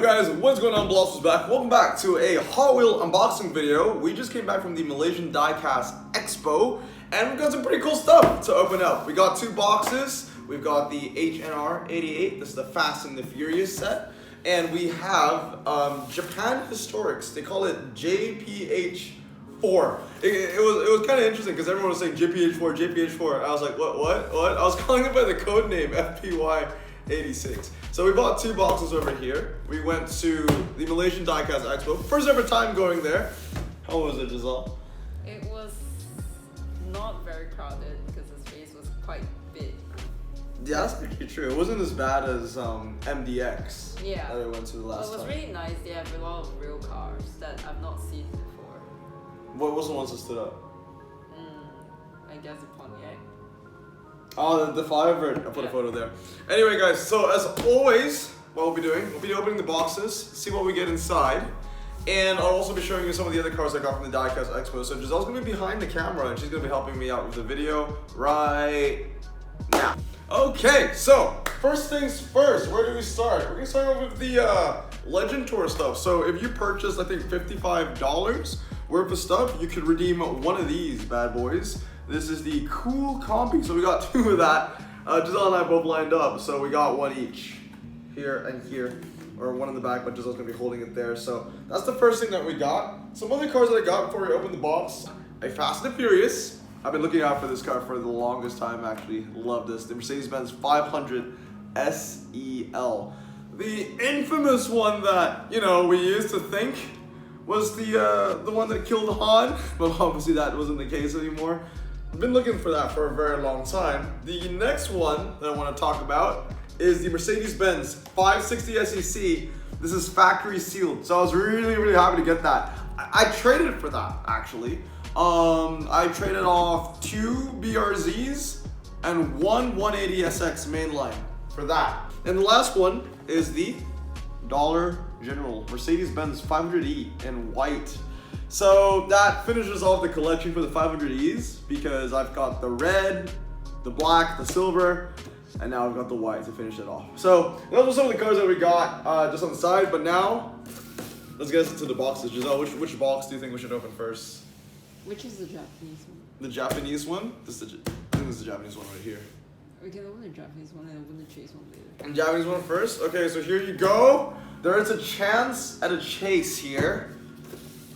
guys, what's going on? Bloss is back. Welcome back to a Hot Wheel unboxing video. We just came back from the Malaysian Diecast Expo and we've got some pretty cool stuff to open up. We got two boxes. We've got the HNR 88. This is the Fast and the Furious set. And we have Japan Historics. They call it JPH4. It was kind of interesting because everyone was saying JPH4, JPH4. I was like, what? I was calling it by the code name FPY86. So we bought two boxes over here. We went to the Malaysian Diecast Expo. First ever time going there. How was it, Giselle? It was not very crowded because the space was quite big. Yeah, that's pretty true. It wasn't as bad as MDX Yeah. that I went to the last time. It was really nice. They have a lot of real cars that I've not seen before. What was the ones that stood out? I guess the Pontiac. Oh, the Firebird. I put a photo there. Anyway, guys, so as always, what we'll be doing, we'll be opening the boxes, see what we get inside, and I'll also be showing you some of the other cars I got from the Diecast Expo. So Giselle's gonna be behind the camera, and she's gonna be helping me out with the video right now. Okay, so first things first, where do we start? We're gonna start off with the Legend Tour stuff. So if you purchased, I think, $55 worth of stuff, you could redeem one of these bad boys. This is the cool Combi, so we got two of that. Giselle and I both lined up, so we got one each. Here and here, or one in the back, but Giselle's gonna be holding it there. So that's the first thing that we got. Some other cars that I got before we opened the box. A Fast and Furious. I've been looking out for this car for the longest time, actually. Love this. The Mercedes-Benz 500 SEL. The infamous one that, you know, we used to think was the one that killed Han, but obviously that wasn't the case anymore. I've been looking for that for a very long time. The next one that I want to talk about is the Mercedes-Benz 560 SEC. This is factory sealed, so I was really happy to get that. I traded for that, actually. I traded off two BRZs and one 180SX mainline for that. And the last one is the Dollar General Mercedes-Benz 500E in white. So that finishes off the collection for the 500Es because I've got the red, the black, the silver, and now I've got the white to finish it off. So those are some of the cars that we got just on the side, but now let's get into the boxes. Giselle, which box do you think we should open first? Which is the Japanese one? The Japanese one? I think this is the Japanese one right here. We can open the Japanese one and open the Chase one later. And Japanese one first? Okay, so here you go. There is a chance at a chase here.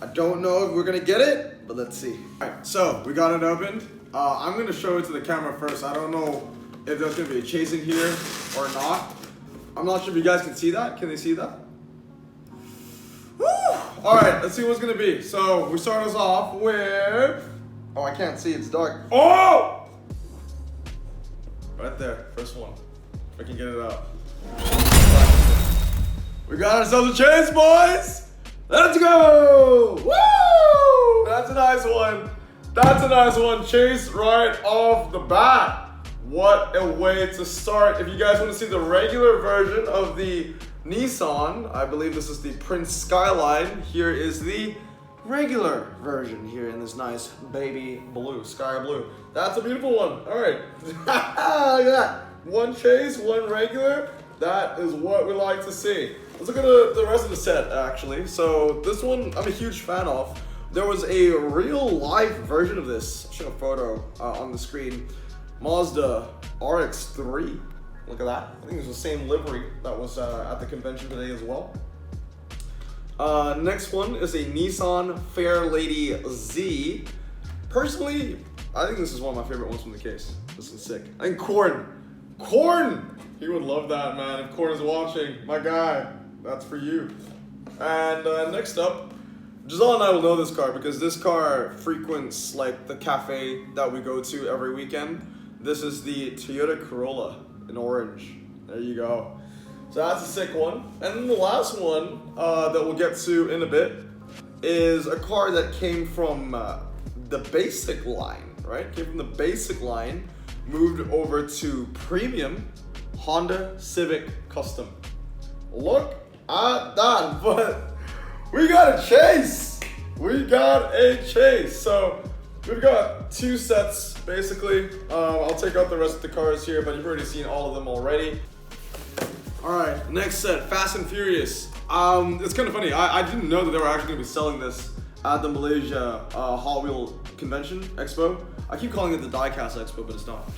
I don't know if we're gonna get it, but let's see. Alright, so we got it opened. I'm gonna show it to the camera first. I don't know if there's gonna be a chase in here or not. I'm not sure if you guys can see that. Can they see that? Woo! Alright, let's see what's gonna be. So we start us off with... Oh, I can't see, it's dark. Oh! Right there, first one. If I can get it out. We got ourselves a chase, boys! Let's go! Woo! That's a nice one. That's a nice one. Chase right off the bat. What a way to start. If you guys want to see the regular version of the Nissan, I believe this is the Prince Skyline. Here is the regular version here in this nice baby blue, sky blue. That's a beautiful one. All right. Look at that. One chase, one regular. That is what we like to see. Let's look at the rest of the set, actually. So this one, I'm a huge fan of. There was a real life version of this. I'll show a photo on the screen. Mazda RX-3. Look at that. I think it's the same livery that was at the convention today as well. Next one is a Nissan Fairlady Z. Personally, I think this is one of my favorite ones from the case. This is sick. I think Corn. He would love that, man. If Corn is watching, my guy, that's for you. And next up, Giselle and I will know this car because this car frequents like the cafe that we go to every weekend. This is the Toyota Corolla in orange. There you go. So that's a sick one. And then the last one that we'll get to in a bit is a car that came from the basic line, right? Came from the basic line, moved over to premium Honda Civic Custom. Look at that, but we got a chase. So we've got two sets basically. I'll take out the rest of the cars here, but you've already seen all of them already. Alright, next set, Fast and Furious. It's kind of funny, I didn't know that they were actually going to be selling this at the Malaysia Hot Wheel Convention Expo. I keep calling it the Diecast Expo, but it's not.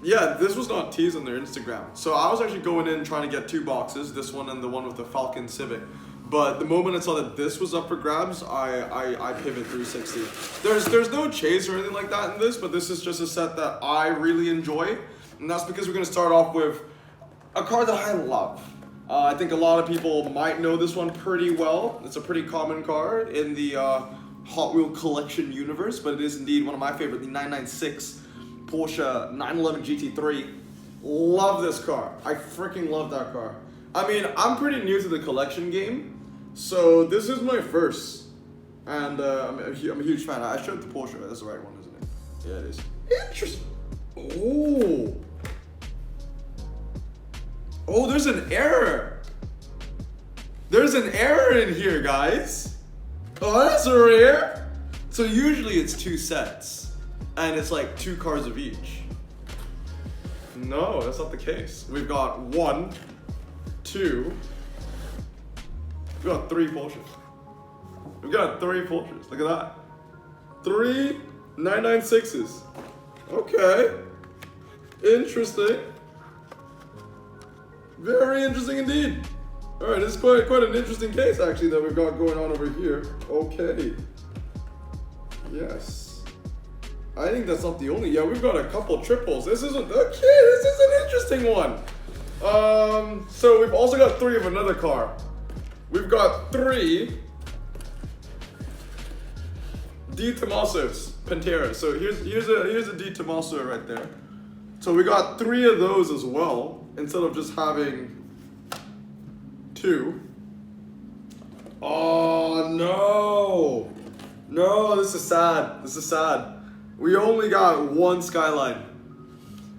Yeah, this was not teased on their Instagram. So I was actually going in trying to get 2 boxes, this one and the one with the Falcon Civic. But the moment I saw that this was up for grabs, I pivot 360. There's no chase or anything like that in this, but this is just a set that I really enjoy. And that's because we're going to start off with a car that I love. I think a lot of people might know this one pretty well. It's a pretty common car in the Hot Wheel collection universe, but it is indeed one of my favorite, the 996 Porsche 911 GT3. Love this car. I freaking love that car. I mean, I'm pretty new to the collection game, so this is my first. And I'm a huge fan. I showed the Porsche. That's the right one, isn't it? Yeah, it is. Interesting. Oh. Oh, there's an error. There's an error in here, guys. Oh, that's rare. So usually it's 2 sets, and it's like 2 cars of each. No, that's not the case. We've got 1, 2. We've got 3 Porsches. We've got 3 Porsches. Look at that. 3 996s. Okay. Interesting. Very interesting indeed. All right, this is quite an interesting case actually that we've got going on over here. Okay. Yes. I think that's not the only. Yeah, we've got a couple triples. This is an interesting one. So we've also got 3 of another car. We've got 3 Di Tomasos Pantera. So here's a Di Tomaso right there. So we got 3 of those as well, instead of just having 2. Oh no! No, this is sad. This is sad. We only got 1 Skyline.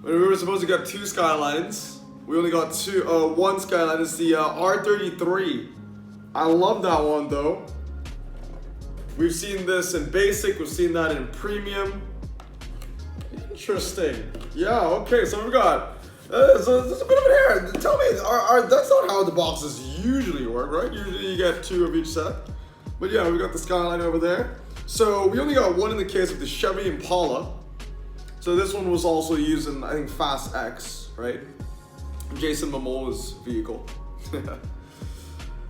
When we were supposed to get 2 Skylines, we only got 1 Skyline. It's the R33. I love that one though. We've seen this in basic, we've seen that in premium. Interesting. Yeah, okay, so we've got, so there's a bit of an error. Tell me, that's not how the boxes usually work, right? Usually you get 2 of each set. But yeah, we got the Skyline over there. So we only got 1 in the case of the Chevy Impala. So this one was also used in, I think, Fast X, right? Jason Momola's vehicle.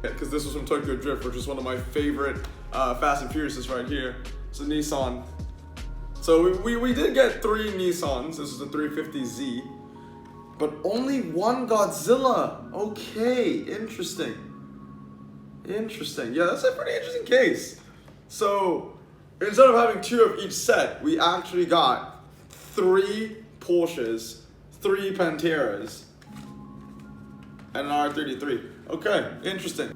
Because this was from Tokyo Drift, which is one of my favorite Fast and Furious right here. It's a Nissan. So we did get 3 Nissans. This is the 350Z. But only 1 Godzilla. Okay, interesting. Interesting. Yeah, that's a pretty interesting case. So instead of having 2 of each set, we actually got 3 Porsches, 3 Panteras, and an R33. Okay, interesting.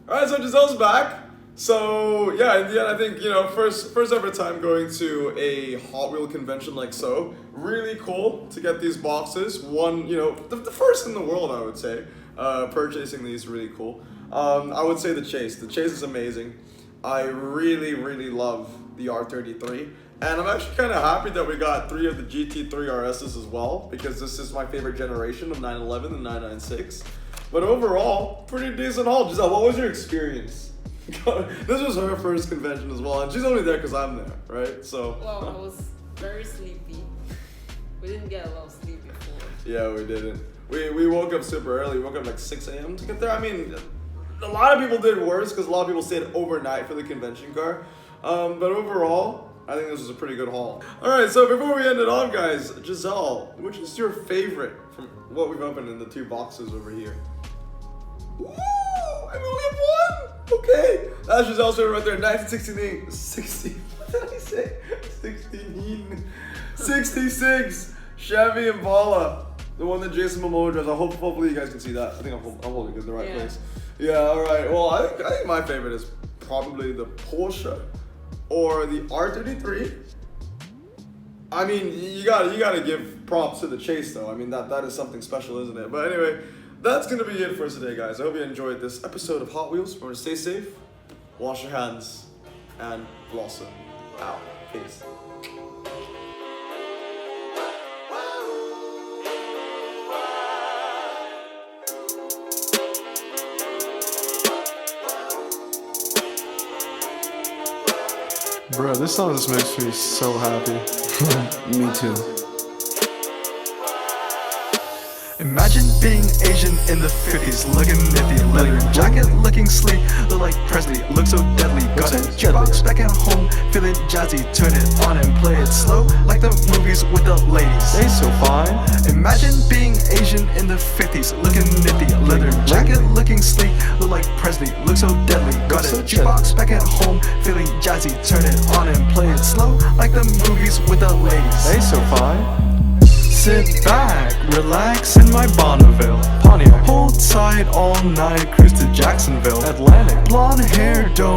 All right, so Giselle's back. So yeah, in the end, I think, you know, first ever time going to a Hot Wheel convention like so. Really cool to get these boxes. One, you know, the first in the world, I would say. Purchasing these really cool. I would say the chase. The chase is amazing. I really love the R33. And I'm actually kind of happy that we got 3 of the GT3 RSs as well, because this is my favorite generation of 911 and 996. But overall, pretty decent haul. Giselle, what was your experience? This was her first convention as well, and she's only there because I'm there, right? So. Well, I was very sleepy. We didn't get a lot of sleep before. Yeah, we didn't. We woke up super early. We woke up like 6 a.m. to get there. I mean, a lot of people did worse because a lot of people stayed overnight for the convention car. But overall, I think this was a pretty good haul. All right, so before we end it off, guys, Giselle, which is your favorite from what we've opened in the 2 boxes over here? Ooh, I only have 1. Okay, that's Giselle's favorite right there. 1969, what did I say? 66 Chevy Impala, the one that Jason Momoa drives. Hopefully you guys can see that. I think I'm holding it in the right place. Yeah, all right. Well, I think my favorite is probably the Porsche or the R33. I mean, you gotta give props to the chase though. I mean, that is something special, isn't it? But anyway, that's gonna be it for today, guys. I hope you enjoyed this episode of Hot Wheels. Remember to stay safe, wash your hands, and blossom out. Peace. Bro, this song just makes me so happy. Me too. Imagine being Asian in the 50s, looking nifty, leather jacket, looking sleek, look like Presley, look so deadly. Got a jukebox back at home, feeling jazzy, turn it on and play it slow, like the movies with the ladies. They so fine. Imagine being Asian in the 50s, looking nifty, leather jacket, looking sleek, look like Presley, look so deadly. Got a jukebox back at home, feeling jazzy, turn it on and play it slow, like the movies with the ladies. They so fine. Sit back, relax in my Bonneville Pontiac. Hold tight all night, cruise to Jacksonville Atlantic. Blonde hair, don't